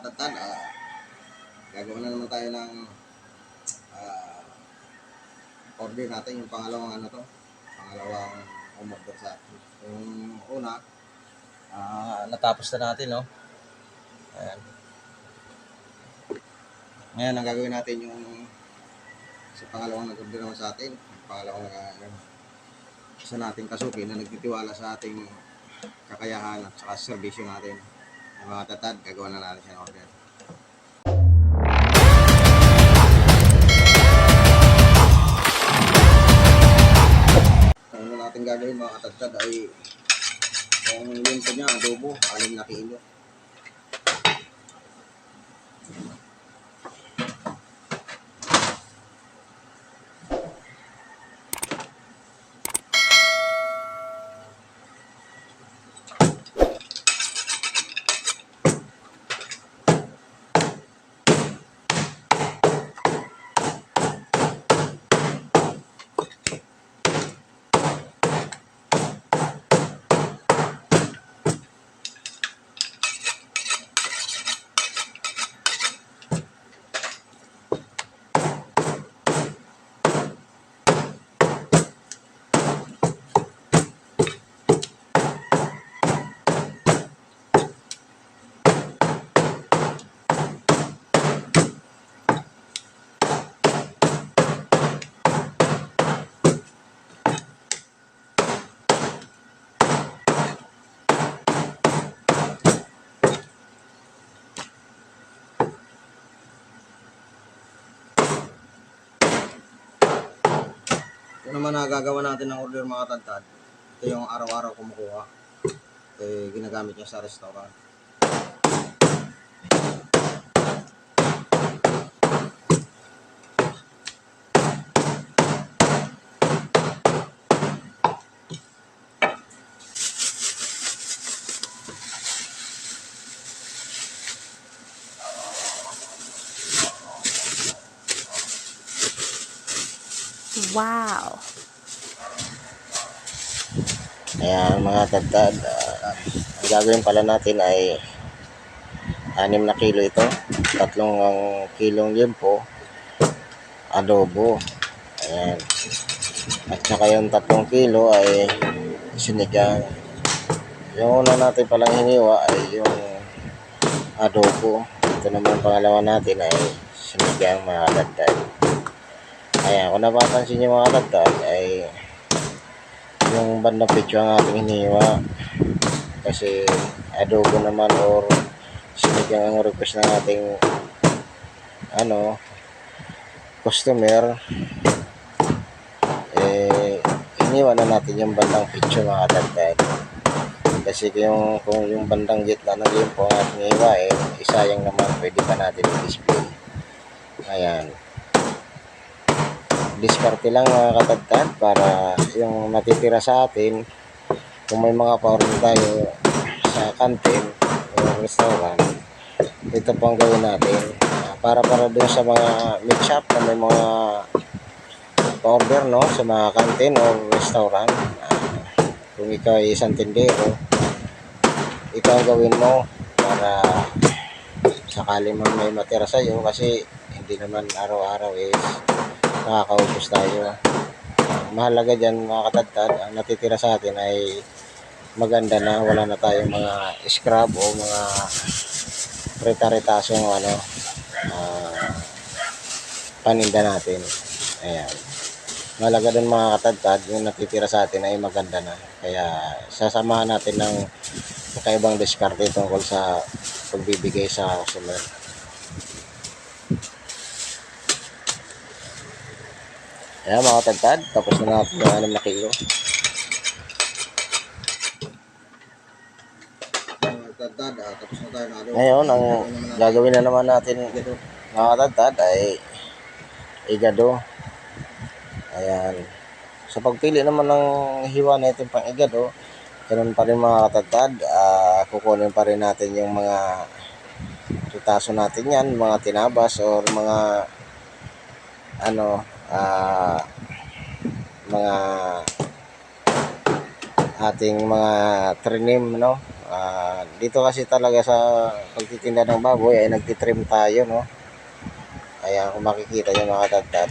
katatad, gagawa na naman tayo ng order natin yung pangalawang pangalawang umorder sa atin. Yung una, natapos na natin, no? Ayan. Ngayon, ang gagawin natin yung sa pangalawang nag-order naman sa atin, pangalawang isa nating kasuki na nagtitiwala sa ating kakayahan at saka servisyo natin. Yung mga tatad, gagawa na natin siya ng order. Ang natin gagawin mga katatad ay yung limpo niya, adobo, 6 na kilo. Ito naman na gagawa natin ng order mga tatad. Ito yung araw-araw kumukuha. Ginagamit niya sa restaurant. Wow! Ayan mga tatad, ang gagawin pala natin ay 6 na kilo ito, 3 kilong limpo, adobo, ayan, at saka yung 3 kilo ay sinigang. Yung una natin palang hiniwa ay yung adobo, ito naman pangalawa natin ay sinigang mga tatad. Ayan, kung napapansin nyo mga tatad ay yung bandang pitso ang ating hiniwa kasi adobo naman or sinigang ang request ng ating customer, hiniwa na natin yung bandang pitso mga tatad kasi kung yung bandang gitna ng limpo ang ating hiwain, isayang naman, pwede pa natin i-display. Ayan, diskarte lang mga katatad para yung natitira sa atin, kung may mga pa-order tayo sa kantin o restaurant, ito po ang gawin natin para doon sa mga meat shop na may mga pa-order sa mga kantin o restaurant. Kung ikaw ay isang tindero, ito ang gawin mo para sakali man may matira sa iyo, kasi hindi naman araw-araw nakakaubos tayo. Mahalaga dyan mga katatad, ang natitira sa atin ay maganda na, wala na tayong mga scrap o mga reta-retasong paninda natin. Ayan, mahalaga dun mga katatad, yung natitira sa atin ay maganda na, kaya sasamahan natin ng kakaibang diskarte tungkol sa pagbibigay sa customer. Ayan mga katatad, tapos na natin yung 6 na kilo. Tapos na tayo na ngayon, ang gagawin na naman natin mga katatad ay igado. Ayan, sa pagpili naman ng hiwa natin pang igado, ganun pa rin mga katatad, kukunin pa rin natin yung mga tutaso natin yan, mga tinabas or mga mga ating mga trinim, Dito kasi talaga sa pagtitinda ng baboy ay nagtitrim tayo, no? Kaya kung makikita nyo mga katadtad,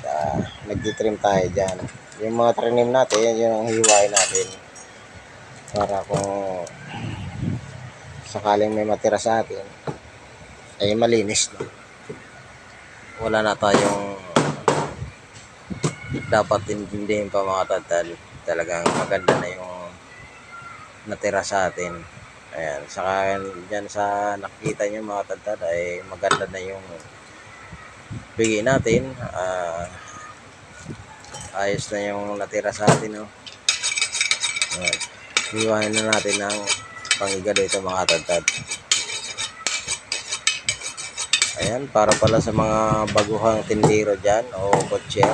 nagtitrim tayo dyan. Yung mga trinim natin, yun ang hiwain natin. Para kung sakaling may matira sa atin, ay malinis, no? Wala na tayong dapat intindihin pa mga katadtad. Talagang maganda na yung natira sa atin. Ayan, saka dyan sa nakikita nyo mga katadtad ay maganda na yung bigay natin. Ayos na yung natira sa atin, no? Ayan. Hiwain na natin ng pangigado ito mga katadtad. Ayan, para pala sa mga baguhang tindero dyan o butcher.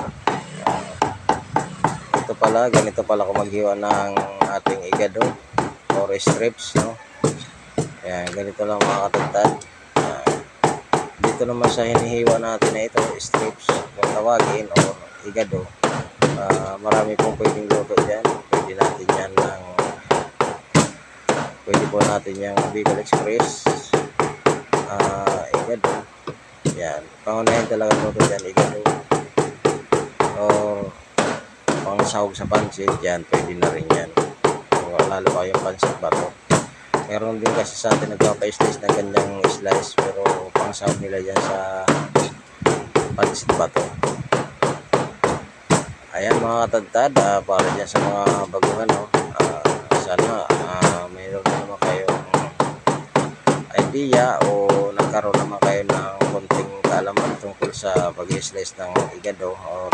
Ito pala, ganito pala kung maghiwa ng ating igado or strips, no? Ayan, ganito lang mga katadtad. Dito naman sa hinihiwa natin na ito, strips, kung tawagin o igado. Marami pong pwedeng luto dyan. Pwede po natin yung Bicol Express, igado. Yan, pangunahin talaga luto dyan, igado. Or pang sahog sa pansit, yan, pwede na rin yan. O, lalo pa yung pansit bato. Meron din kasi sa atin nagpapa-slice na ganyang slice, pero pang sahog nila yan sa pansit bato. Ayan mga katadtad, para dyan sa mga baguhan, no? Sana mayroon naman kayong idea o nagkaroon naman kayo ng konting kaalaman tungkol sa pag-i-slice ng igado o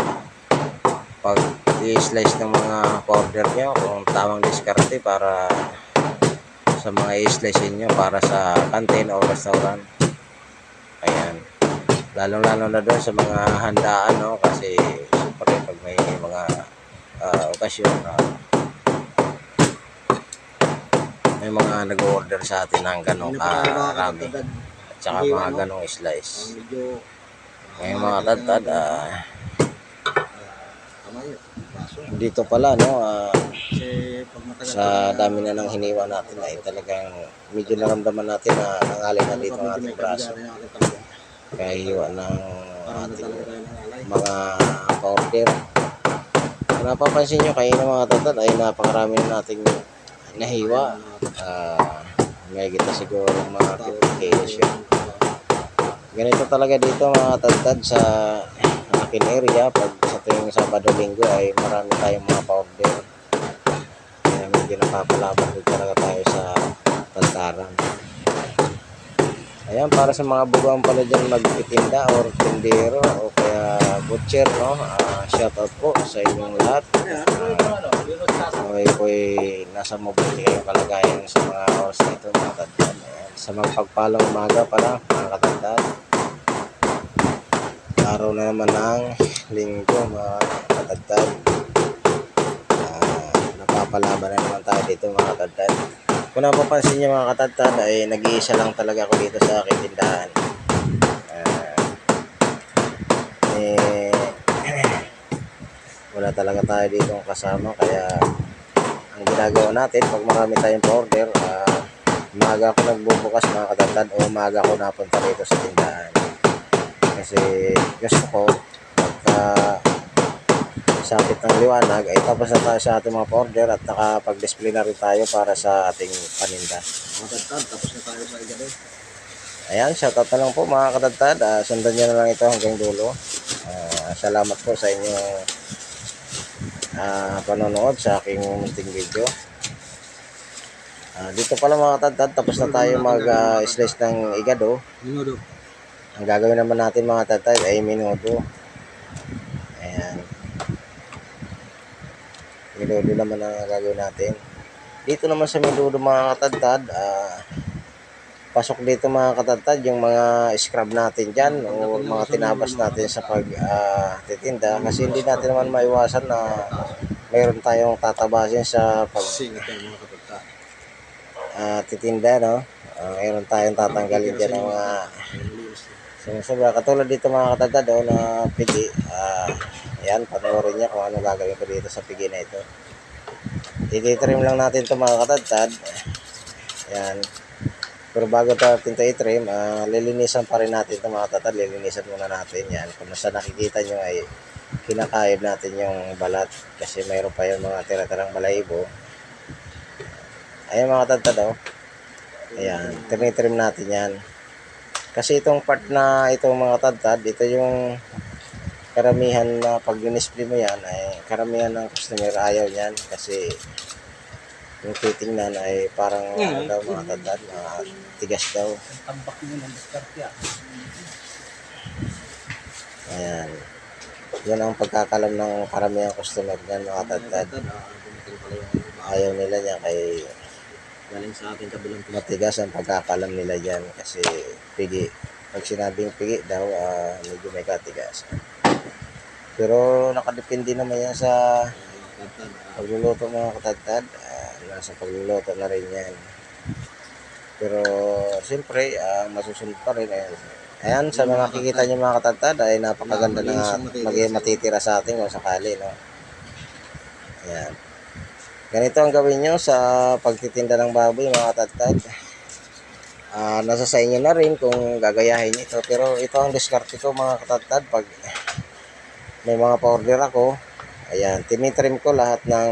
pag-i-slice ng mga powder nyo, kung tamang diskarte para sa mga i-slice nyo para sa canteen o restaurant. Ayan, lalong-lalo na doon sa mga handaan, no? Kasi siyempre pag may mga okasyon na may mga nag-order sa atin ng ganong karami at saka mga ganong slice. Ngayon mga katadtad, dito pala, no, sa dami na ng hiniwa natin ay talagang medyo naramdaman natin na nangalay na dito ang ating braso. Kaya hiwa ng ating mga powder. Kung napapansin nyo kayo mga katadtad ay napakarami na nating nahiwa. May kita siguro mga 50 kilos yun. Ganito talaga dito mga katadtad sa akin area. Pag sa tuwing Sabado Linggo ay marami tayong mga powder. Kaya medyo napapalaban din talaga tayo sa tantaran. Ayan, para sa mga bugang pala dyan magtitinda or tindero o kaya butcher, no? Shoutout po sa inyong lahat. Ako'y nasa mabuti kayong kalagayan sa mga oras na ito mga katadtad. Sa magpagpalang umaga pala mga katadtad. Araw na naman ng linggo mga katadtad. Napapalaban na naman tayo dito mga katadtad. Kung napapansin niyo mga katadtad ay nag-iisa lang talaga ako dito sa aking tindahan. Wala talaga tayo dito kasama, kaya ang ginagawa natin pag marami tayong order, maaga ako nagbubukas mga katadtad o maaga ako napunta dito sa tindahan. Kasi gusto ko pagka sapit ng liwanag ay tapos na tayo sa ating mga order at nakapag-display na rin tayo para sa ating paninda. Mga katadtad, tapos na tayo sa igado. Ayan, shoutout na lang po mga katadtad. Sundan nyo na lang ito hanggang dulo. Salamat po sa inyong panonood sa aking munting video. Dito pala mga katadtad, tapos na tayo mag-slice ng igado. Minudo. Ang gagawin naman natin mga katadtad ay minudo. Ayan, minudo naman ang gagawin natin. Dito naman sa minudo mga katadtad, pasok dito mga katadtad yung mga scrub natin dyan o mga tinabas natin sa pag-titinda, kasi hindi natin naman maiwasan na mayroon tayong tatabasin sa Singat yan mga katadtad. titinda, no? Mayroon tayong tatanggalin dyan ng mga sumusobra. Katulad dito mga katadtad na pigi. Ayan, panoorin niya kung ano gagawin ko dito sa pigi na ito. Titrim lang natin ito mga katadtad. Ayan. Pero bago natin ito i-trim, lilinisan pa rin natin ito mga tatad. Lilinisan muna natin yan. Kung nasa nakikita nyo ay kinakayod natin yung balat kasi mayroon pa yung mga tira-tirang balahibo. Ayan mga tatad, oh. Ayan, tinitrim natin yan. Kasi itong part na itong mga tatad, ito yung karamihan na pag dinisplay mo yan ay karamihan ng customer ayaw yan kasi yung titingnan ay parang ano daw mga tatad, tigas daw. Tambak mo ng diskarte ah. Ayan. Yan ang pagkakalam ng karamihan customer niyan mga tatad. Dumating pala yung Ayaw nila niya kay galing sa ating kabilang matigas ang pagkakalam nila dyan kasi pigi. Pag sinabing pigi daw, medyo may katigas. Pero nakadepende naman yan sa tatad. pagluluto mga katagtad. Nasa pagluluto na rin yan. Pero siyempre, masusunod pa rin. Ayan, sa mga nakikita nyo mga katagtad ay napakaganda na maging matitira sa atin kung sakali. No? Ayan. Ganito ang gawin nyo sa pagtitinda ng baboy mga katagtad. Nasa sa inyo na rin kung gagayahin ito. Pero ito ang diskarte ko mga katagtad. Pag may mga pa-order ako, ayan, tinitrim ko lahat ng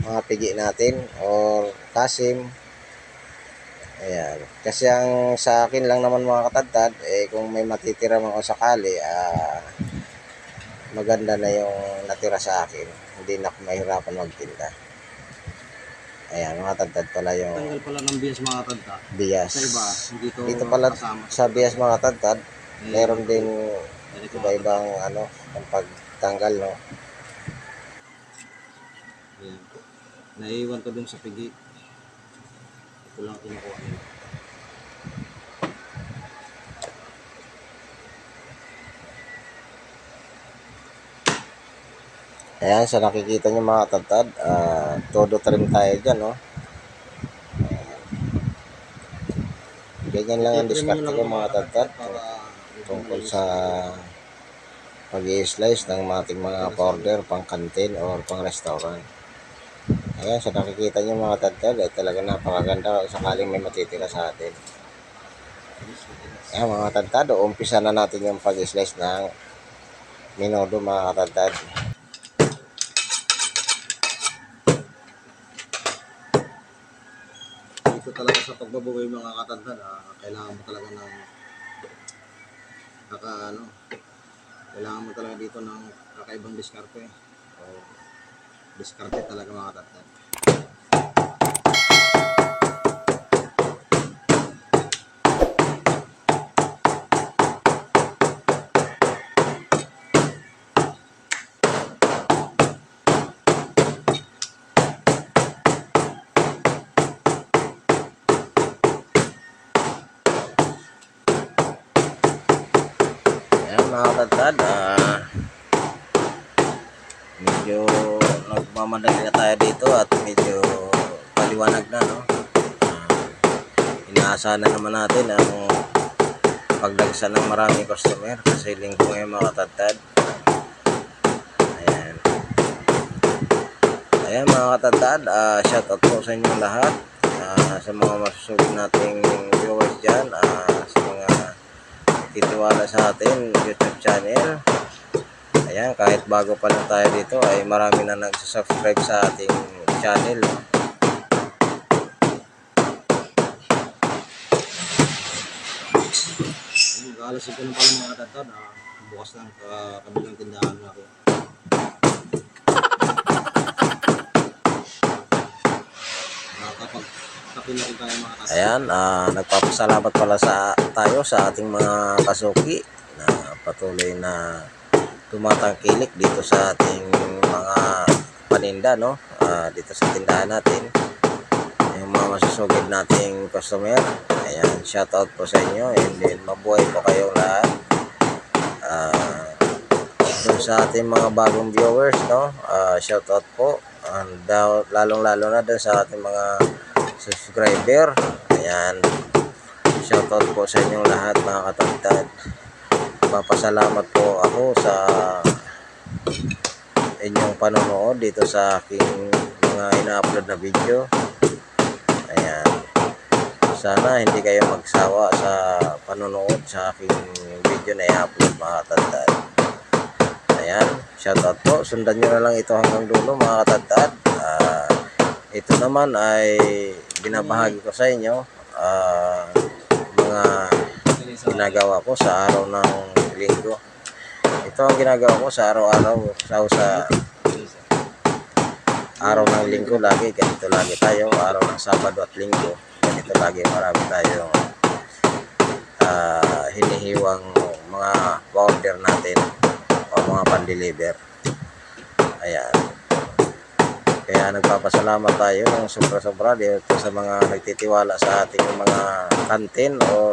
mga pigi natin or kasim. Ayan. Kasi ang sa akin lang naman mga katagtad, kung may matitira man o sakali, maganda na yung natira sa akin. Hindi na ako mahirapan magtinda. Ayan, mga katagtad pala yung Tanggal pala ng bias mga tatad. bias. Sa iba, hindi to Dito pala kasama. sa bias mga katagtad, meron din Ganito, iba-ibang ano, ang pagtanggal, no? ayan. Naiiwan ko dun sa pigi. Ito lang kinukuha nila. Ayan, sa nakikita nyo mga katagtad, todo trim tayo dyan, no? Ganyan lang ang diskarte ko mga katagtad tungkol sa pag-i-slice ng ating mga pa-order, pang canteen or pang restaurant. Ayan, sa nakikita nyo mga katagtad, ay talaga napakaganda kung sakaling may matitira sa atin. Ayan mga katagtad, umpisa na natin yung pag-i-slice ng minodo mga katagtad. Dito talaga sa pagbabuhay mga katandad, kailangan mo talaga ng kailangan mo talaga dito ng kakaibang diskarte. O, diskarte talaga mga katandad. Ayan mga katagtad, medyo nagmamadali na tayo dito at medyo paliwanag na, no? Inaasahan na naman natin ang pagdagsa ng maraming customer kasi linggo ngayon mga katagtad. Ayan. Ayan mga katagtad, shoutout po sa inyo lahat, sa mga masusugid nating viewers dyan, sa mga titiwala sa atin YouTube channel. Ayan, kahit bago pa lang tayo dito ay marami na nagsasubscribe sa ating channel. Mag-aalasin ko ng pala mga katandad, bukas ng kabilang tindahan na ako. Nakakapag-tapi na rin tayo mga katandad. Ayan, nagpapasalamat pala tayo sa ating mga kasuki na patuloy na tumatangkilik dito sa ating mga paninda, no? Dito sa tindahan natin. Yung mga masusugid nating customer. Ayan, shoutout po sa inyo and then mabuhay po kayong lahat. Doon sa ating mga bagong viewers, no? Shoutout po. And lalong-lalo na doon sa ating mga subscriber. Ayan. Shoutout po sa inyong lahat mga katagtad. Papasalamat po ako sa inyong panonood dito sa aking mga ina-upload na video. Ayan. Sana hindi kayo magsawa sa panonood sa aking video na i-upload mga katadtad. Ayan, shoutout po. Sundan nyo na lang ito hanggang dulo mga katadtad. Ito naman ay binabahagi ko sa inyo mga ginagawa ko sa araw ng linggo. Ito ang ginagawa ko sa araw-araw. Sa araw ng linggo lagi, ganito lagi tayo. Araw ng Sabado at Linggo, ganito lagi. Marami tayong hinihiwang mga order natin o mga pan-deliver. Ayan. Kaya nagpapasalamat tayo ng sobra-sobra dito sa mga nagtitiwala sa ating mga kantin o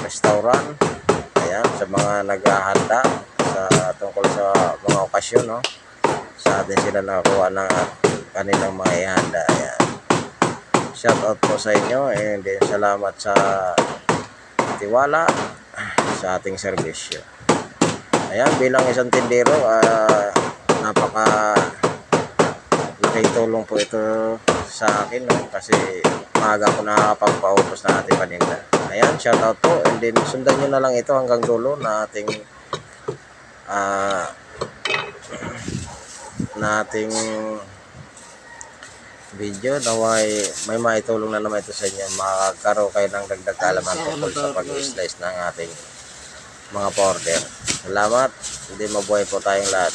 restaurant. Ayan, sa mga naghahanda sa tungkol sa mga okasyon, no? Sa atin sila nakakuha ng kanilang mga ihanda. Ayan. Shout out po sa inyo and salamat sa tiwala sa ating serbisyo. Ayan, bilang isang tindero, napaka laking tulong po ito sa akin, no? Kasi maaga ko nakakapagpaubos na ating paninda. Ayan, shout out po, and then sundan nyo na lang ito hanggang dulo na ating video. Naway may maitulong na naman ito sa inyo, makakaroon kayo ng dagdag kaalaman tungkol sa pag-slice ng ating mga order. Salamat, hindi mabuhay po tayong lahat.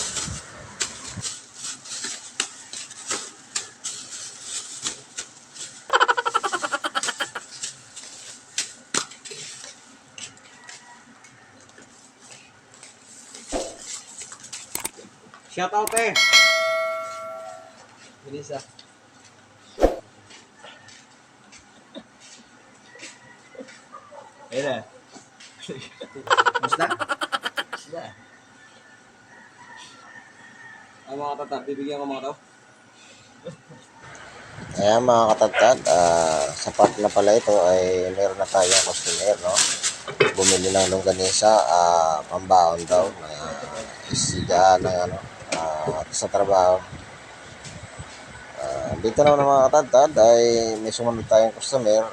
Shoutout eh. Bilis ah. Ayun na. Basta? Basta. Ang mga tatap, bibigyan ko mga to. Ayan mga katagtad, sa part na pala ito ay meron na tayong customer, no? Bumili ng longganisa, pambaon daw, isigaan ng sa trabaho. Dito naman mga katagtad ay may sumunod tayong customer,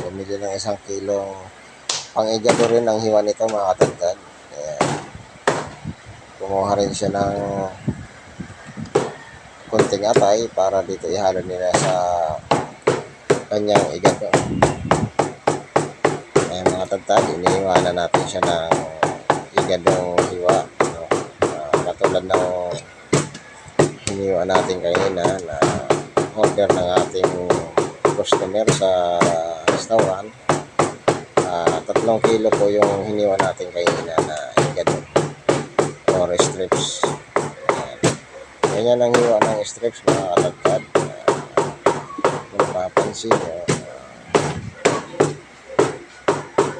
bumili ng 1 kilong pang-igado rin ang hiwa nito mga katagtad. Kumuha rin siya ng kunting atay para dito ihalo nila sa kanyang igado. Ayan mga katagtad, iniiwanan natin siya ng igadong hiwa, no? Katulad ng hiniwa natin kanina na order ng ating customer sa restaurant. 3 kilo po yung hiniwa natin kanina na igado or strips. Ganyan ang hiwa ng strips mga katagtad. Kung napapansin nyo,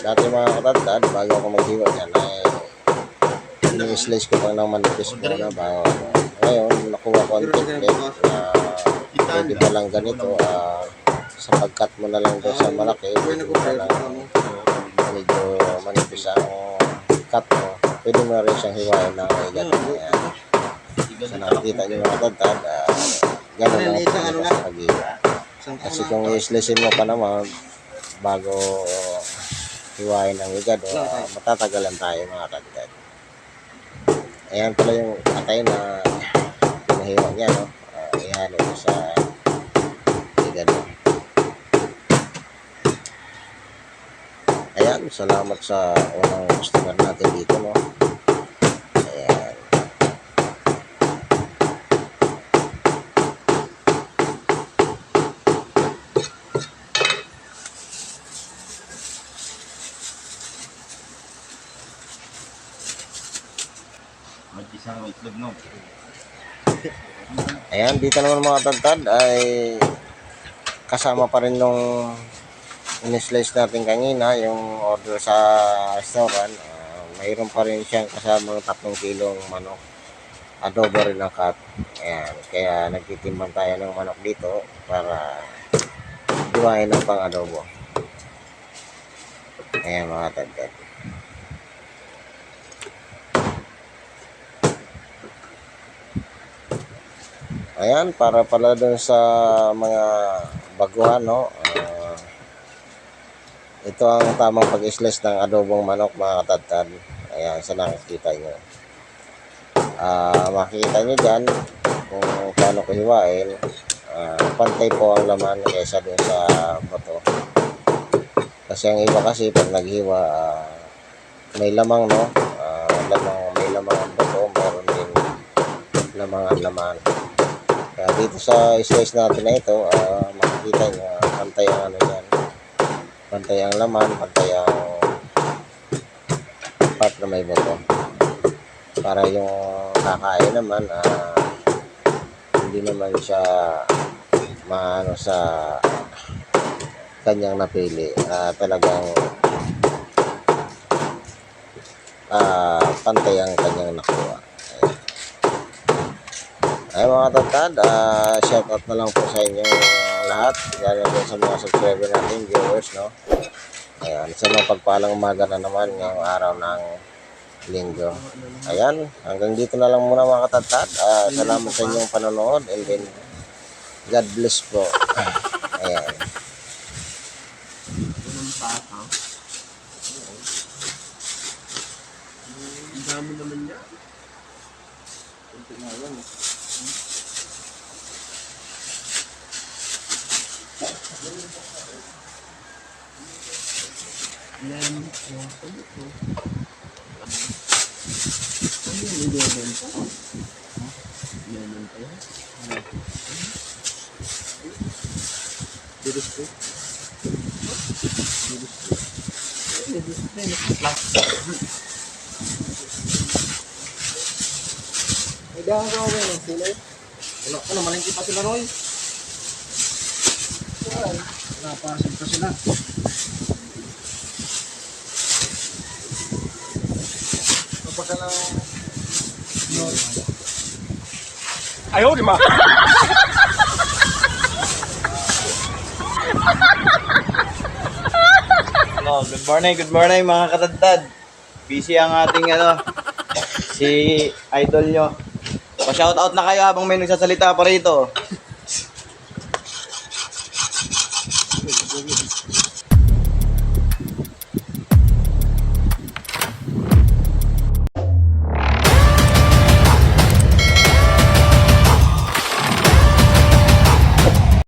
dati mga katagtad, bago ako maghiwa dyan ay ini-slice ko pa ng manipis muna bago. Ngayon, nakuha ko ang technique na pwede pa lang ganito, sa pag-cut mo na lang doon sa malaki, pwede mo na lang medyo manipis ang cut mo, pwede mo na rin siyang hiwain ng igado. Sa nakikita nyo mga katagtad, gano'n lang po sa pag-hiwa. Kasi kung i-slicein mo pa naman bago hiwain ang igado, matatagalan tayo mga katagtad. Ayan pala yung atay na pinahiwa niya, no? Ihalo ko sa igado. Ayan, salamat sa unang customer natin dito, no? Ayan. Mag-isang itlog, no? Ayan, dito naman mga katagtad ay kasama pa rin nung in-slice natin kanina, yung order sa restaurant. Mayroon pa rin siyang kasamang 3 kilong manok. Adobo rin ang cut. Ayan, kaya nagtitimbang tayo ng manok dito para diwain ng pang adobo. Ayan mga katagtad. Ayan, para pala dun sa mga baguhan, no? Ito ang tamang pag-slice ng adobong manok mga katadtad. Ayan, sa nakikita nyo. Makikita nyo dyan kung paano ko hiwain. Pantay po ang laman kaysa dun sa bato. Kasi ang iba kasi pag naghiwa, may lamang, no? May lamang ang bato, meron din lamang ang laman. Kaya dito sa slice natin na ito, makikita nyo, pantay ang ano yan. Pantay ang laman, pantay ang part na may bato. Para yung kakain naman, hindi naman siya maano sa kanyang napili. Talagang pantay ang kanyang nakuha. Ay mga tatad, shout out na lang po sa inyong lahat, lalo din sa mga subscriber natin, viewers, no? Ayan, sa mapagpalang umaga na naman ngayong araw ng linggo. Ayan, hanggang dito na lang muna mga katatad. Salamat sa inyong panonood, and then God bless po. Ayan. Ang dami naman niya. May dahang ka ba ng sila? Wala, malingki pa sila, Roy. Napasag pa sila. Kapag ka lang... Ayaw, di ma. Hello, good morning mga katadtad. Busy ang ating si idol nyo. Pa-shoutout na kayo habang may nagsasalita pa rito.